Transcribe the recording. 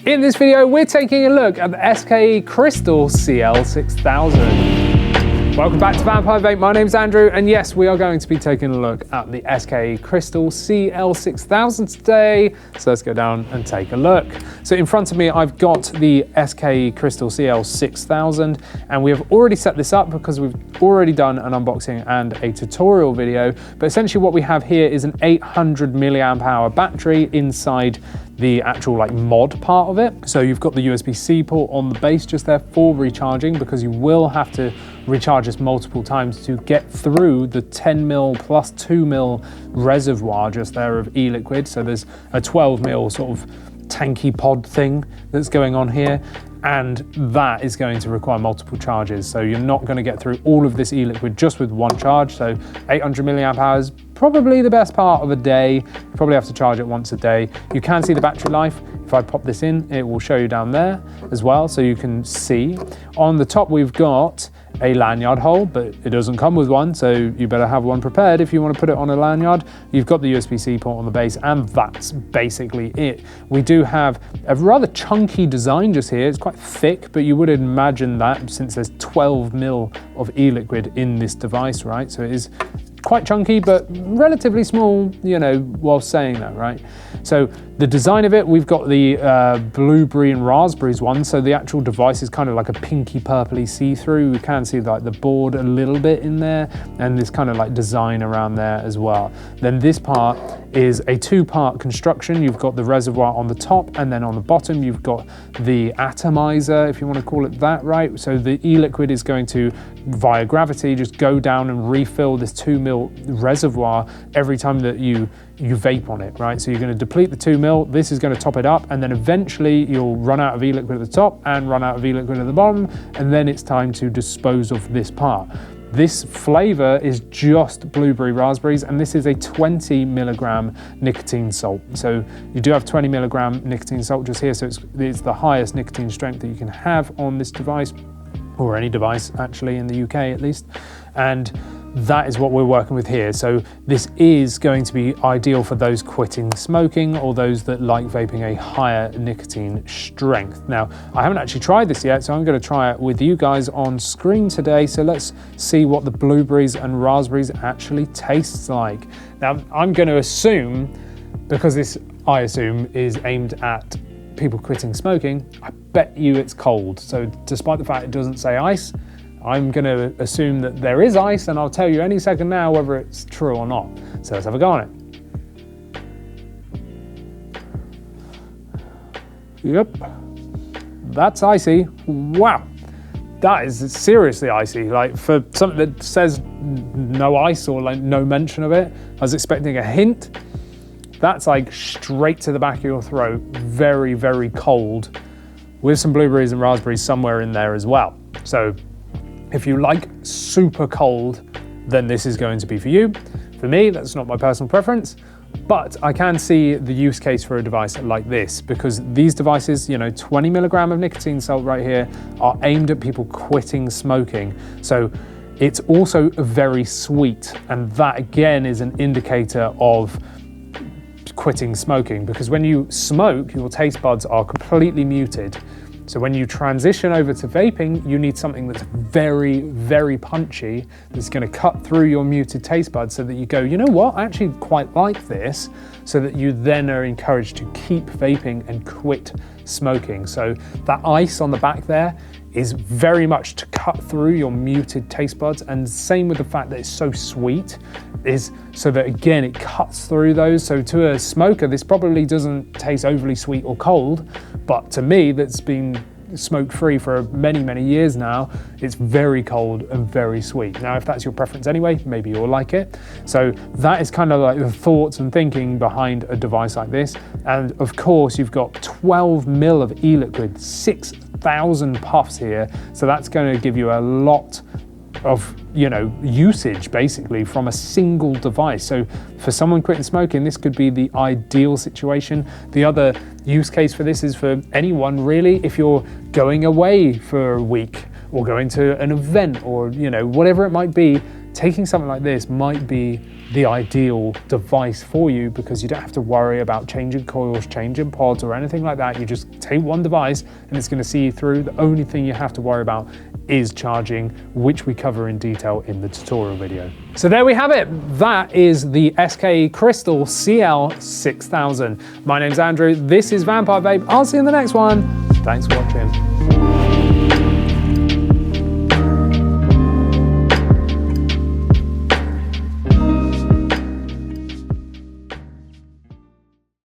In this video, we're taking a look at the SKE Crystal CL6000. Welcome back to Vampire Vape, my name's Andrew, and yes, we are going to be taking a look at the SKE Crystal CL6000 today, so let's go down and take a look. So in front of me, I've got the SKE Crystal CL6000, and we have already set this up because we've already done an unboxing and a tutorial video, but essentially what we have here is an 800 milliamp hour battery inside the actual mod part of it. So you've got the USB-C port on the base just there for recharging, because you will have to recharge this multiple times to get through the 10mm plus 2mm reservoir just there of e-liquid. So there's a 12mm sort of tanky pod thing that's going on here, and that is going to require multiple charges. So you're not going to get through all of this e-liquid just with one charge. So 800 milliamp hours, probably the best part of a day. You probably have to charge it once a day. You can see the battery life. If I pop this in, it will show you down there as well, so you can see. On the top, we've got a lanyard hole, but it doesn't come with one, so you better have one prepared if you want to put it on a lanyard. You've got the USB-C port on the base, and that's basically it. We do have a rather chunky design just here. It's quite thick, but you would imagine that since there's 12mm of e-liquid in this device, right? So it is quite chunky, but relatively small, while saying that, right? So the design of it, we've got the blueberry and raspberries one. So the actual device is kind of like a pinky purpley see-through. We can see the board a little bit in there, and this kind of design around there as well. Then this part is a two-part construction. You've got the reservoir on the top, and then on the bottom, you've got the atomizer, if you want to call it that, right? So the e-liquid is going to, via gravity, just go down and refill this 2mm reservoir every time that you vape on it, right? So you're going to deplete the 2mm, this is going to top it up, and then eventually you'll run out of e-liquid at the top and run out of e-liquid at the bottom, and then it's time to dispose of this part. This flavor is just blueberry raspberries, and this is a 20mg nicotine salt. So you do have 20mg nicotine salt just here, so it's the highest nicotine strength that you can have on this device, or any device actually in the UK at least. And that is what we're working with here. So this is going to be ideal for those quitting smoking or those that like vaping a higher nicotine strength. Now, I haven't actually tried this yet, so I'm going to try it with you guys on screen today. So let's see what the blueberries and raspberries actually tastes like. Now, I'm going to assume, because this, I assume, is aimed at people quitting smoking, I bet you it's cold. So despite the fact it doesn't say ice, I'm going to assume that there is ice, and I'll tell you any second now whether it's true or not. So let's have a go on it. Yep, that's icy. Wow, that is seriously icy. For something that says no ice or no mention of it, I was expecting a hint. That's straight to the back of your throat, very, very cold, with some blueberries and raspberries somewhere in there as well. So if you like super cold, then this is going to be for you. For me, that's not my personal preference, but I can see the use case for a device like this, because these devices, 20mg of nicotine salt right here, are aimed at people quitting smoking. So it's also very sweet, and that again is an indicator of quitting smoking, because when you smoke, your taste buds are completely muted. So when you transition over to vaping, you need something that's very, very punchy, that's going to cut through your muted taste buds so that you go, you know what, I actually quite like this, so that you then are encouraged to keep vaping and quit smoking. So that ice on the back there is very much to cut through your muted taste buds, and same with the fact that it's so sweet, is so that again it cuts through those. So to a smoker, this probably doesn't taste overly sweet or cold, but to me that's been smoke free for many, many years now, it's very cold and very sweet. Now, if that's your preference anyway, maybe you'll like it. So that is kind of the thoughts and thinking behind a device like this. And of course, you've got 12ml of e-liquid, 6,000 puffs here. So that's going to give you a lot of usage basically from a single device. So for someone quitting smoking, this could be the ideal situation. The other use case for this is for anyone really. If you're going away for a week or going to an event or whatever it might be, taking something like this might be the ideal device for you, because you don't have to worry about changing coils, changing pods or anything like that. You just take one device and it's going to see you through. The only thing you have to worry about is charging, which we cover in detail in the tutorial video. So there we have it. That is the SKE Crystal CL6000. My name's Andrew. This is Vampire Vape. I'll see you in the next one. Thanks for watching.